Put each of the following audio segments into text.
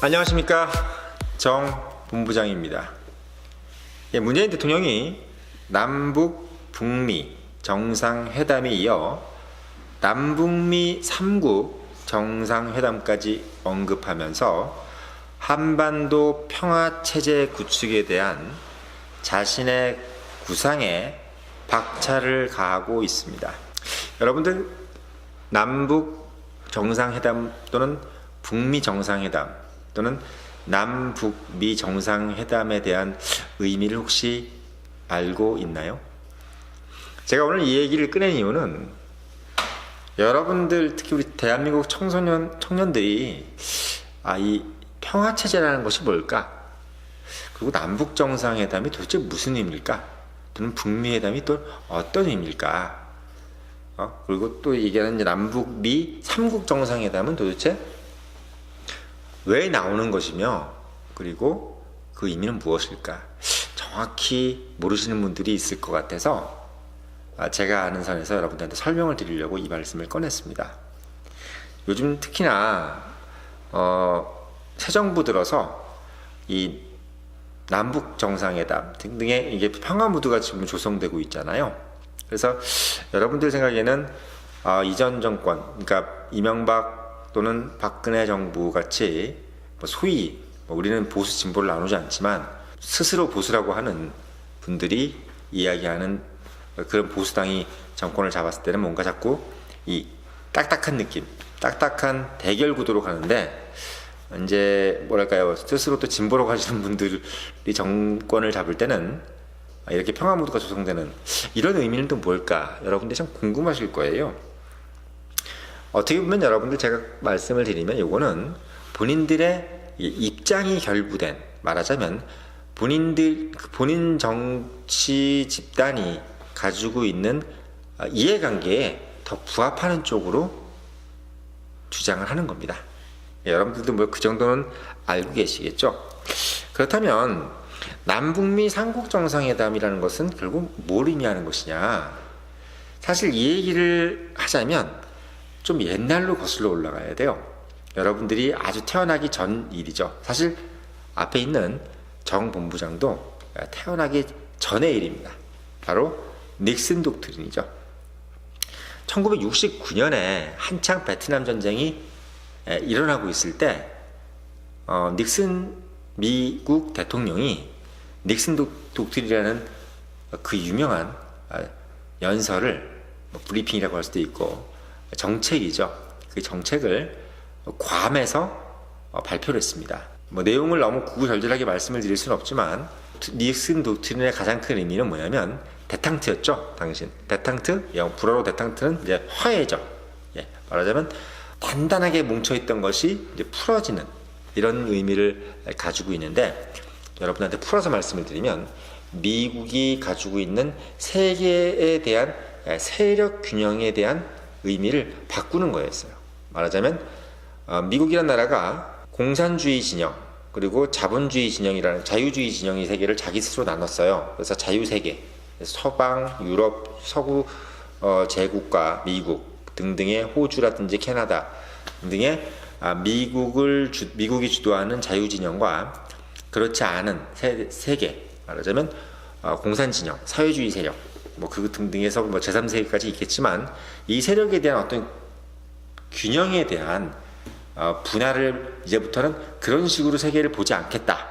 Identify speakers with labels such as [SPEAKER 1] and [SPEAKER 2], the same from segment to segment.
[SPEAKER 1] 안녕하십니까, 정 본부장입니다. 문재인 대통령이 남북 북미 정상회담에 이어 남북미 3국 정상회담까지 언급하면서 한반도 평화체제 구축에 대한 자신의 구상에 박차를 가하고 있습니다. 여러분들, 남북 정상회담 또는 북미 정상회담 또는 남북미 정상회담에 대한 의미를 혹시 알고 있나요? 제가 오늘 이 얘기를 꺼낸 이유는 여러분들, 특히 우리 대한민국 청년들이 이 평화체제라는 것이 뭘까? 그리고 남북 정상회담이 도대체 무슨 의미일까? 또는 북미회담이 또 어떤 의미일까? 그리고 또 얘기하는 남북미 3국 정상회담은 도대체 왜 나오는 것이며, 그리고 그 의미는 무엇일까? 정확히 모르시는 분들이 있을 것 같아서 제가 아는 선에서 여러분들한테 설명을 드리려고 이 말씀을 꺼냈습니다. 요즘 특히나 새 정부 들어서 이 남북 정상회담 등등의 이게 평화 무드가 지금 조성되고 있잖아요. 그래서 여러분들 생각에는 이전 정권, 그러니까 이명박 또는 박근혜 정부 같이 소위 우리는 보수 진보를 나누지 않지만 스스로 보수라고 하는 분들이 이야기하는 그런 보수당이 정권을 잡았을 때는 뭔가 자꾸 이 딱딱한 느낌, 딱딱한 대결 구도로 가는데, 이제 뭐랄까요, 스스로 또 진보로 가시는 분들이 정권을 잡을 때는 이렇게 평화 무드가 조성되는 이런 의미는 또 뭘까? 여러분들이 참 궁금하실 거예요. 어떻게 보면 여러분들, 제가 말씀을 드리면 이거는 본인들의 입장이 결부된, 말하자면 본인 정치 집단이 가지고 있는 이해관계에 더 부합하는 쪽으로 주장을 하는 겁니다. 여러분들도 뭐 그 정도는 알고 계시겠죠? 그렇다면 남북미 3국 정상회담이라는 것은 결국 뭘 의미하는 것이냐? 사실 이 얘기를 하자면 좀 옛날로 거슬러 올라가야 돼요. 여러분들이 아주 태어나기 전 일이죠. 사실 앞에 있는 정 본부장도 태어나기 전의 일입니다. 바로 닉슨 독트린이죠. 1969년에 한창 베트남 전쟁이 일어나고 있을 때 닉슨 미국 대통령이 닉슨 독트린이라는 그 유명한 연설을, 브리핑이라고 할 수도 있고 정책이죠. 그 정책을 괌에서 발표를 했습니다. 내용을 너무 구구절절하게 말씀을 드릴 수는 없지만 닉슨 독트린의 가장 큰 의미는 뭐냐면 데탕트였죠. 당신 데탕트, 불어로 데탕트는 이제 화해죠. 말하자면 단단하게 뭉쳐있던 것이 이제 풀어지는 이런 의미를 가지고 있는데, 여러분한테 풀어서 말씀을 드리면 미국이 가지고 있는 세계에 대한 세력 균형에 대한 의미를 바꾸는 거였어요. 말하자면 미국이라는 나라가 공산주의 진영 그리고 자본주의 진영이라는 자유주의 진영의 세계를 자기 스스로 나눴어요. 그래서 자유세계, 서방, 유럽, 서구 제국과 미국 등등의, 호주라든지 캐나다 등등의 미국이 주도하는 자유진영과 그렇지 않은 세계, 말하자면 공산진영, 사회주의 세력, 그 등등에서 제3세계까지 있겠지만, 이 세력에 대한 어떤 균형에 대한 분할을 이제부터는 그런 식으로 세계를 보지 않겠다.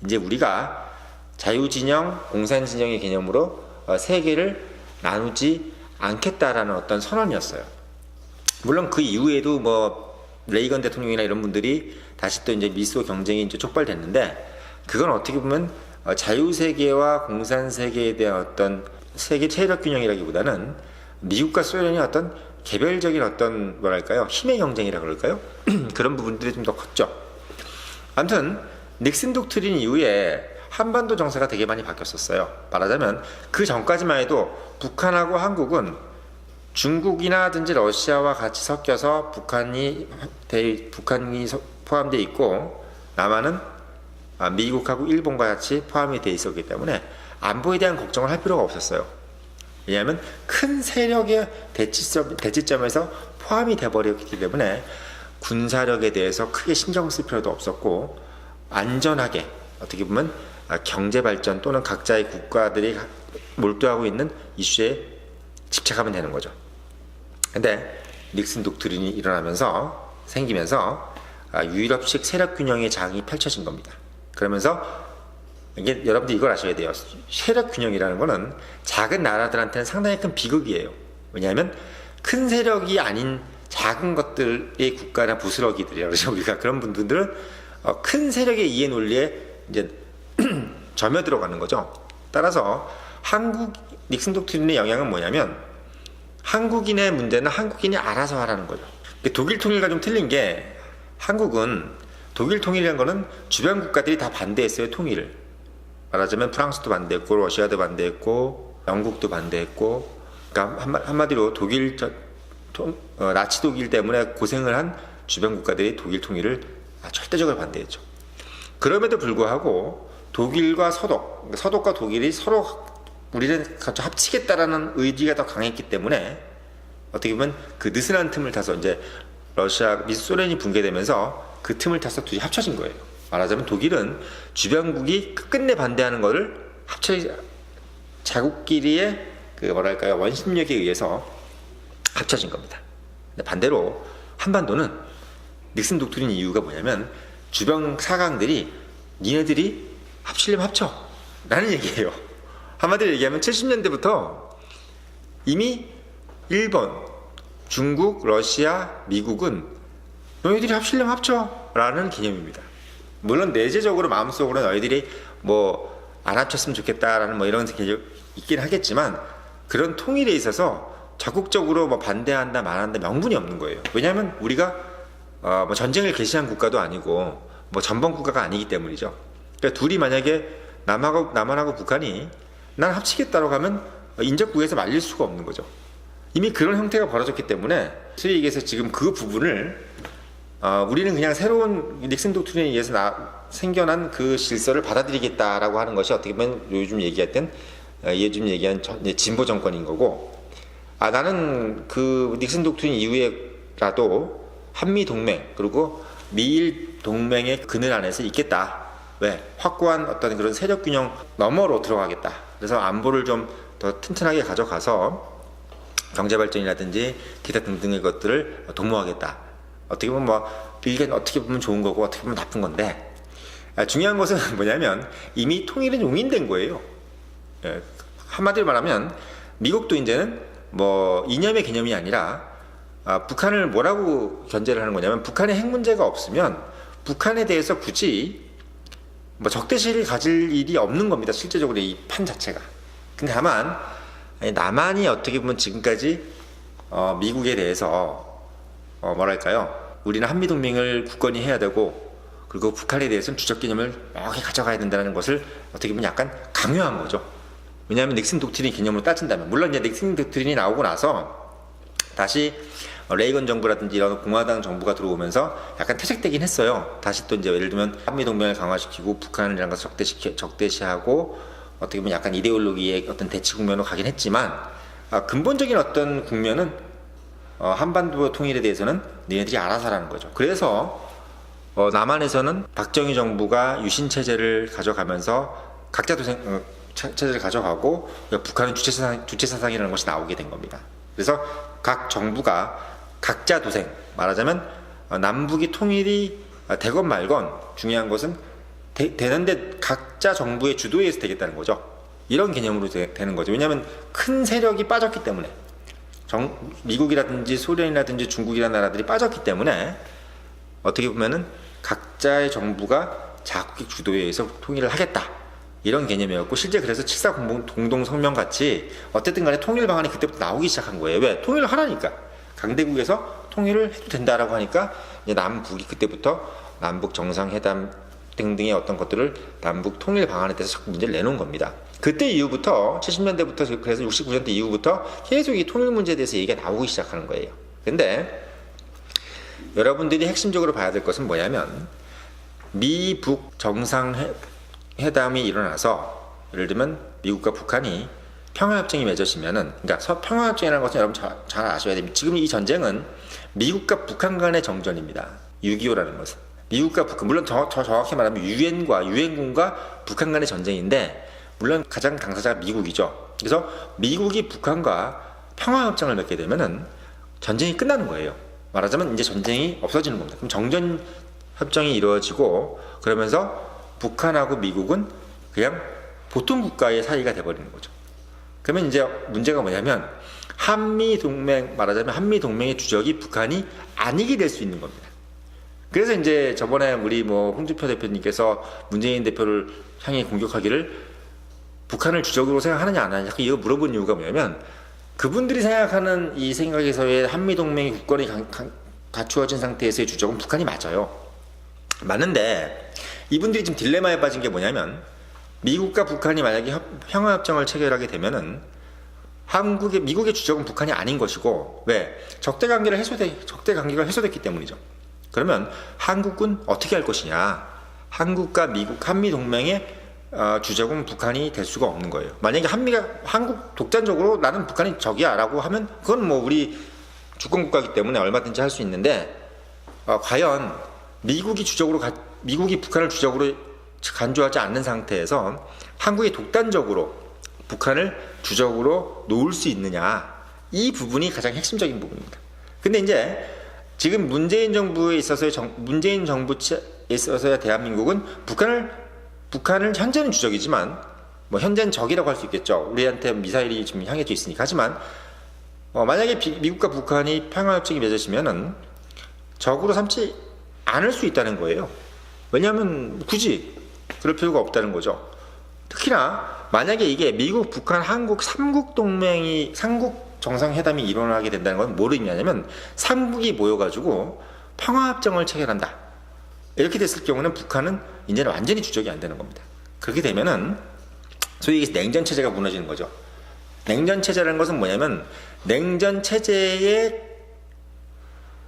[SPEAKER 1] 이제 우리가 자유진영, 공산진영의 개념으로 세계를 나누지 않겠다라는 어떤 선언이었어요. 물론 그 이후에도 레이건 대통령이나 이런 분들이 다시 또 이제 미소 경쟁이 이제 촉발됐는데, 그건 어떻게 보면 자유세계와 공산세계에 대한 어떤 세계 세력 균형이라기보다는 미국과 소련이 어떤 개별적인 어떤 뭐랄까요, 힘의 경쟁이라 그럴까요? 그런 부분들이 좀 더 컸죠. 아무튼 닉슨 독트린 이후에 한반도 정세가 되게 많이 바뀌었었어요. 말하자면 그 전까지만 해도 북한하고 한국은 중국이나든지 러시아와 같이 섞여서 북한이 포함되어 있고, 남한은 미국하고 일본과 같이 포함이 되어 있었기 때문에 안보에 대한 걱정을 할 필요가 없었어요. 왜냐하면 큰 세력의 대치점에서 포함이 돼버렸기 때문에 군사력에 대해서 크게 신경 쓸 필요도 없었고 안전하게 어떻게 보면 경제 발전 또는 각자의 국가들이 몰두하고 있는 이슈에 집착하면 되는 거죠. 근데 닉슨 독트린이 생기면서 유럽식 세력 균형의 장이 펼쳐진 겁니다. 그러면서 이게 여러분들 이걸 아셔야 돼요. 세력 균형이라는 거는 작은 나라들한테는 상당히 큰 비극이에요. 왜냐하면 큰 세력이 아닌 작은 것들의 국가나 부스러기들이라고 그러죠. 우리가 그런 분들은 큰 세력의 이해 논리에 이제 점여 들어가는 거죠. 따라서 닉슨 독트린의 영향은 뭐냐면 한국인의 문제는 한국인이 알아서 하라는 거죠. 독일 통일과 좀 틀린 게 한국은 독일 통일이라는 거는 주변 국가들이 다 반대했어요. 통일을. 말하자면 프랑스도 반대했고 러시아도 반대했고 영국도 반대했고 그러니까 한마디로 나치 독일 때문에 고생을 한 주변 국가들이 독일 통일을 절대적으로 반대했죠. 그럼에도 불구하고 독일과 서독과 독일이 서로 우리는 합치겠다라는 의지가 더 강했기 때문에 어떻게 보면 그 느슨한 틈을 타서 이제 소련이 붕괴되면서 그 틈을 타서 둘이 합쳐진 거예요. 말하자면 독일은 주변국이 끝내 반대하는 것을 자국끼리의 원심력에 의해서 합쳐진 겁니다. 근데 반대로 한반도는 닉슨 독트린 이유가 뭐냐면 주변 사강들이 니네들이 합치려면 합쳐 라는 얘기예요. 한마디로 얘기하면 70년대부터 이미 일본, 중국, 러시아, 미국은 너희들이 합치려면 합쳐 라는 개념입니다. 물론 내재적으로 마음속으로 너희들이 안 합쳤으면 좋겠다라는 이런 개념이 있긴 하겠지만 그런 통일에 있어서 적극적으로 반대한다 말한다 명분이 없는 거예요. 왜냐하면 우리가 전쟁을 개시한 국가도 아니고 전범 국가가 아니기 때문이죠. 그러니까 둘이 만약에 남한하고 북한이 난 합치겠다라고 하면 인접국에서 말릴 수가 없는 거죠. 이미 그런 형태가 벌어졌기 때문에 소위 얘기해서 지금 그 부분을 우리는 그냥 새로운 닉슨 독트린에 의해서 생겨난 그 질서를 받아들이겠다라고 하는 것이 어떻게 보면 요즘 얘기한 진보 정권인 거고 나는 그 닉슨 독트린 이후에라도 한미 동맹 그리고 미일 동맹의 그늘 안에서 있겠다. 왜? 확고한 어떤 그런 세력 균형 너머로 들어가겠다. 그래서 안보를 좀 더 튼튼하게 가져가서 경제 발전이라든지 기타 등등의 것들을 도모하겠다. 어떻게 보면 일견 어떻게 보면 좋은 거고 어떻게 보면 나쁜 건데 중요한 것은 뭐냐면 이미 통일은 용인된 거예요. 한마디로 말하면 미국도 이제는 이념의 개념이 아니라 북한을 뭐라고 견제를 하는 거냐면 북한의 핵 문제가 없으면 북한에 대해서 굳이 적대시를 가질 일이 없는 겁니다. 실제적으로 이 판 자체가. 근데 다만 남한이 어떻게 보면 지금까지 미국에 대해서 우리는 한미동맹을 굳건히 해야 되고 그리고 북한에 대해서는 주적 개념을 명확히 가져가야 된다는 것을 어떻게 보면 약간 강요한 거죠. 왜냐하면 닉슨 독트린 개념으로 따진다면 물론 이제 닉슨 독트린이 나오고 나서 다시 레이건 정부라든지 이런 공화당 정부가 들어오면서 약간 퇴색되긴 했어요. 다시 또 이제 예를 들면 한미동맹을 강화시키고 북한이라는 것을 적대시하고 어떻게 보면 약간 이데올로기의 어떤 대치 국면으로 가긴 했지만 근본적인 어떤 국면은 한반도 통일에 대해서는 너희들이 알아서 하라는 거죠. 그래서 남한에서는 박정희 정부가 유신 체제를 가져가면서 각자 도생 체제를 가져가고 북한은 주체 사상이라는 것이 나오게 된 겁니다. 그래서 각 정부가 각자 도생 말하자면 남북이 통일이 되건 말건 중요한 것은 되는데 각자 정부의 주도에서 되겠다는 거죠. 이런 개념으로 되는 거죠. 왜냐하면 큰 세력이 빠졌기 때문에 미국이라든지 소련이라든지 중국이라는 나라들이 빠졌기 때문에 어떻게 보면은 각자의 정부가 자국의 주도에 의해서 통일을 하겠다. 이런 개념이었고 실제 그래서 7.4 공동성명 같이 어쨌든 간에 통일 방안이 그때부터 나오기 시작한 거예요. 왜? 통일을 하라니까. 강대국에서 통일을 해도 된다라고 하니까 이제 남북이 그때부터 남북 정상회담 등등의 어떤 것들을 남북 통일 방안에 대해서 자꾸 문제를 내놓은 겁니다. 그때 이후부터 70년대부터 그래서 69년대 이후부터 계속 이 통일 문제에 대해서 얘기가 나오기 시작하는 거예요. 근데 여러분들이 핵심적으로 봐야 될 것은 뭐냐면 미북 정상회담이 일어나서 예를 들면 미국과 북한이 평화협정이 맺어지면은 그러니까 평화협정이라는 것은 여러분 잘 아셔야 됩니다. 지금 이 전쟁은 미국과 북한 간의 정전입니다. 6.25라는 것은 미국과 북한, 물론 더 정확히 말하면 유엔군과 북한 간의 전쟁인데, 물론 가장 당사자가 미국이죠. 그래서 미국이 북한과 평화협정을 맺게 되면은 전쟁이 끝나는 거예요. 말하자면 이제 전쟁이 없어지는 겁니다. 그럼 정전협정이 이루어지고, 그러면서 북한하고 미국은 그냥 보통 국가의 사이가 돼버리는 거죠. 그러면 이제 문제가 뭐냐면, 말하자면 한미동맹의 주적이 북한이 아니게 될 수 있는 겁니다. 그래서 이제 저번에 우리 홍준표 대표님께서 문재인 대표를 향해 공격하기를 북한을 주적으로 생각하느냐 안 하느냐 이거 물어본 이유가 뭐냐면, 그분들이 생각하는 이 생각에서의 한미동맹의 국권이 갖추어진 상태에서의 주적은 북한이 맞아요. 맞는데 이분들이 지금 딜레마에 빠진 게 뭐냐면, 미국과 북한이 만약에 평화협정을 체결하게 되면은 미국의 주적은 북한이 아닌 것이고, 왜? 적대 관계가 해소됐기 때문이죠. 그러면 한국은 어떻게 할 것이냐? 한국과 미국, 한미동맹의 주적은 북한이 될 수가 없는 거예요. 만약에 한국 독단적으로 나는 북한이 적이야 라고 하면 그건 우리 주권국가이기 때문에 얼마든지 할 수 있는데, 과연 미국이 북한을 주적으로 간주하지 않는 상태에서 한국이 독단적으로 북한을 주적으로 놓을 수 있느냐, 이 부분이 가장 핵심적인 부분입니다. 근데 이제 지금 문재인 정부에 있어서의 대한민국은 북한을 현재는 주적이지만, 현재는 적이라고 할 수 있겠죠. 우리한테 미사일이 지금 향해져 있으니까. 하지만 만약에 미국과 북한이 평화협정이 맺어지면은 적으로 삼지 않을 수 있다는 거예요. 왜냐하면 굳이 그럴 필요가 없다는 거죠. 특히나 만약에 이게 미국, 북한, 한국 3국 정상회담이 일어나게 된다는 건 뭐를 의미하냐면, 3국이 모여가지고 평화협정을 체결한다. 이렇게 됐을 경우는 북한은 이제는 완전히 주적이 안 되는 겁니다. 그렇게 되면은 소위 냉전체제가 무너지는 거죠. 냉전체제라는 것은 뭐냐면, 냉전체제의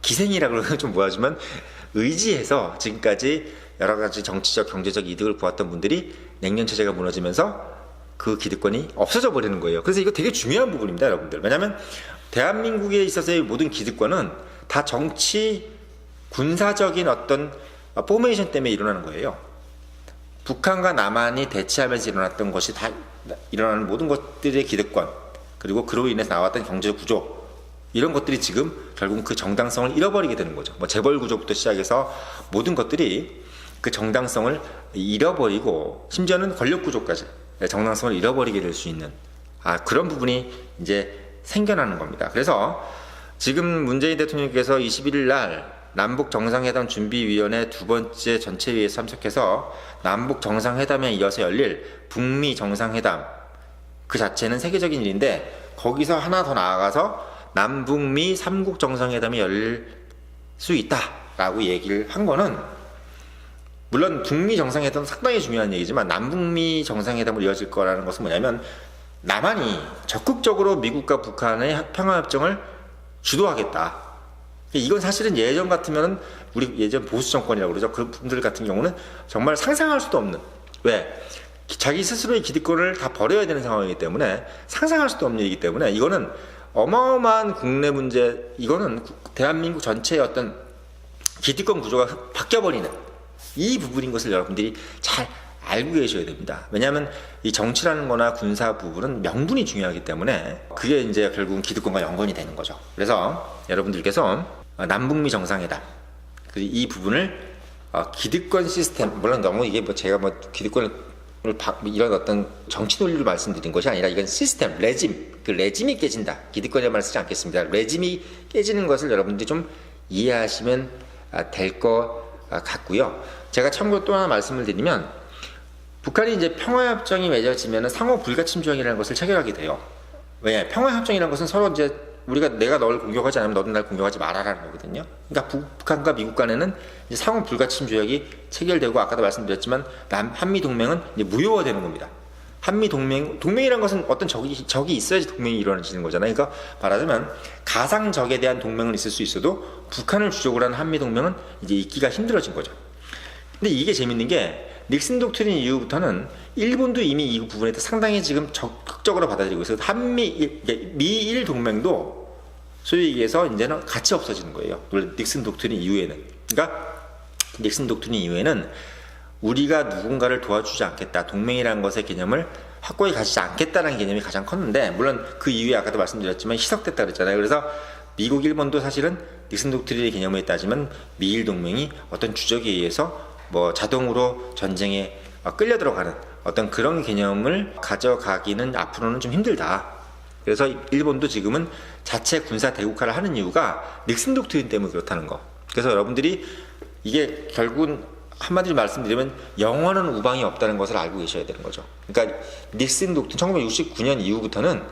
[SPEAKER 1] 기생이라고 그러면 좀 뭐하지만, 의지해서 지금까지 여러 가지 정치적, 경제적 이득을 보았던 분들이 냉전체제가 무너지면서 그 기득권이 없어져 버리는 거예요. 그래서 이거 되게 중요한 부분입니다, 여러분들. 왜냐하면 대한민국에 있어서의 모든 기득권은 다 정치, 군사적인 어떤 포메이션 때문에 일어나는 거예요. 북한과 남한이 대치하면서 일어났던 것이 다 일어나는 모든 것들의 기득권, 그리고 그로 인해서 나왔던 경제적 구조, 이런 것들이 지금 결국 그 정당성을 잃어버리게 되는 거죠. 재벌 구조부터 시작해서 모든 것들이 그 정당성을 잃어버리고, 심지어는 권력 구조까지 정당성을 잃어버리게 될 수 있는 그런 부분이 이제 생겨나는 겁니다. 그래서 지금 문재인 대통령께서 21일 날 남북 정상회담 준비위원회 2번째 전체회의에 참석해서 남북 정상회담에 이어서 열릴 북미 정상회담, 그 자체는 세계적인 일인데, 거기서 하나 더 나아가서 남북미 3국 정상회담이 열릴 수 있다라고 얘기를 한 거는, 물론 북미 정상회담은 상당히 중요한 얘기지만 남북미 정상회담으로 이어질 거라는 것은 뭐냐면, 남한이 적극적으로 미국과 북한의 평화협정을 주도하겠다. 이건 사실은 예전 같으면, 우리 예전 보수 정권이라고 그러죠. 그 분들 같은 경우는 정말 상상할 수도 없는, 왜? 자기 스스로의 기득권을 다 버려야 되는 상황이기 때문에 상상할 수도 없는 일이기 때문에, 이거는 어마어마한 국내 문제, 이거는 대한민국 전체의 어떤 기득권 구조가 바뀌어버리는 이 부분인 것을 여러분들이 잘 알고 계셔야 됩니다. 왜냐하면 이 정치라는 거나 군사 부분은 명분이 중요하기 때문에 그게 이제 결국은 기득권과 연관이 되는 거죠. 그래서 여러분들께서 남북미 정상회담, 이 부분을 기득권 시스템, 물론 너무 이게 제가 기득권을 이런 어떤 정치 논리를 말씀드린 것이 아니라, 이건 시스템, 레짐, 그 레짐이 깨진다. 기득권의 말을 쓰지 않겠습니다. 레짐이 깨지는 것을 여러분들이 좀 이해하시면 될 것 같고요. 제가 참고로 또 하나 말씀을 드리면, 북한이 이제 평화협정이 맺어지면 상호 불가침 조약이라는 것을 체결하게 돼요. 왜냐? 평화협정이라는 것은 서로 이제 내가 널 공격하지 않으면 너도 날 공격하지 말아라는 거거든요. 그러니까 북한과 미국 간에는 이제 상호 불가침 조약이 체결되고, 아까도 말씀드렸지만 한미 동맹은 이제 무효화되는 겁니다. 한미 동맹이라는 것은 어떤 적이 있어야지 동맹이 이루어지는 거잖아요. 그러니까 말하자면 가상 적에 대한 동맹은 있을 수 있어도 북한을 주적으로 하는 한미 동맹은 이제 있기가 힘들어진 거죠. 근데 이게 재밌는 게, 닉슨 독트린 이후부터는 일본도 이미 이 부분에 상당히 지금 적극적으로 받아들이고 있어요. 미일 동맹도 소위 얘기해서 이제는 같이 없어지는 거예요. 원래 닉슨 독트린 이후에는. 그러니까 닉슨 독트린 이후에는 우리가 누군가를 도와주지 않겠다, 동맹이라는 것의 개념을 확고히 가지지 않겠다는 개념이 가장 컸는데, 물론 그 이후에 아까도 말씀드렸지만 희석됐다 그랬잖아요. 그래서 미국, 일본도 사실은 닉슨 독트린의 개념에 따지면 미일 동맹이 어떤 주적에 의해서 뭐 자동으로 전쟁에 끌려 들어가는 어떤 그런 개념을 가져가기는 앞으로는 좀 힘들다. 그래서 일본도 지금은 자체 군사 대국화를 하는 이유가 닉슨 독트린 때문에 그렇다는 거. 그래서 여러분들이 이게 결국은 한마디로 말씀드리면 영원한 우방이 없다는 것을 알고 계셔야 되는 거죠. 그러니까 닉슨 독트린 1969년 이후부터는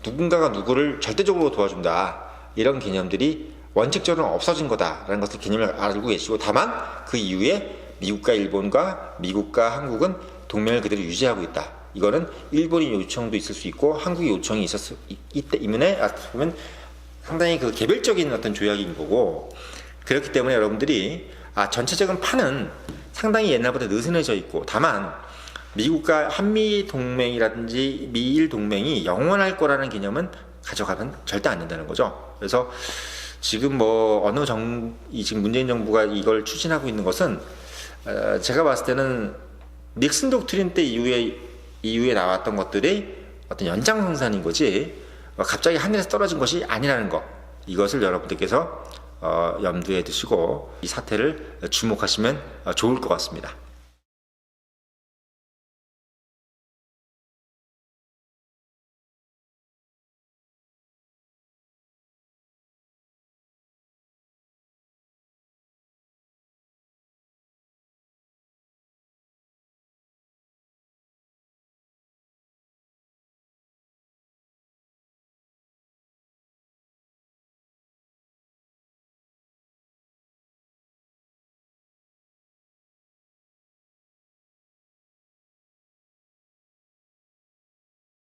[SPEAKER 1] 누군가가 누구를 절대적으로 도와준다, 이런 개념들이 원칙적으로 없어진 거다라는 것을 개념을 알고 계시고, 다만 그 이후에 미국과 일본과 미국과 한국은 동맹을 그대로 유지하고 있다. 이거는 일본의 요청도 있을 수 있고 한국의 요청이 있기 때문에 보면 상당히 그 개별적인 어떤 조약인 거고, 그렇기 때문에 여러분들이 전체적인 판은 상당히 옛날보다 느슨해져 있고, 다만 미국과 한미 동맹이라든지 미일 동맹이 영원할 거라는 개념은 가져가면 절대 안 된다는 거죠. 그래서 지금 뭐 지금 문재인 정부가 이걸 추진하고 있는 것은 제가 봤을 때는 닉슨 독트린 때 이후에 나왔던 것들이 어떤 연장선상인 거지 갑자기 하늘에서 떨어진 것이 아니라는 것, 이것을 여러분들께서 염두에 두시고 이 사태를 주목하시면 좋을 것 같습니다.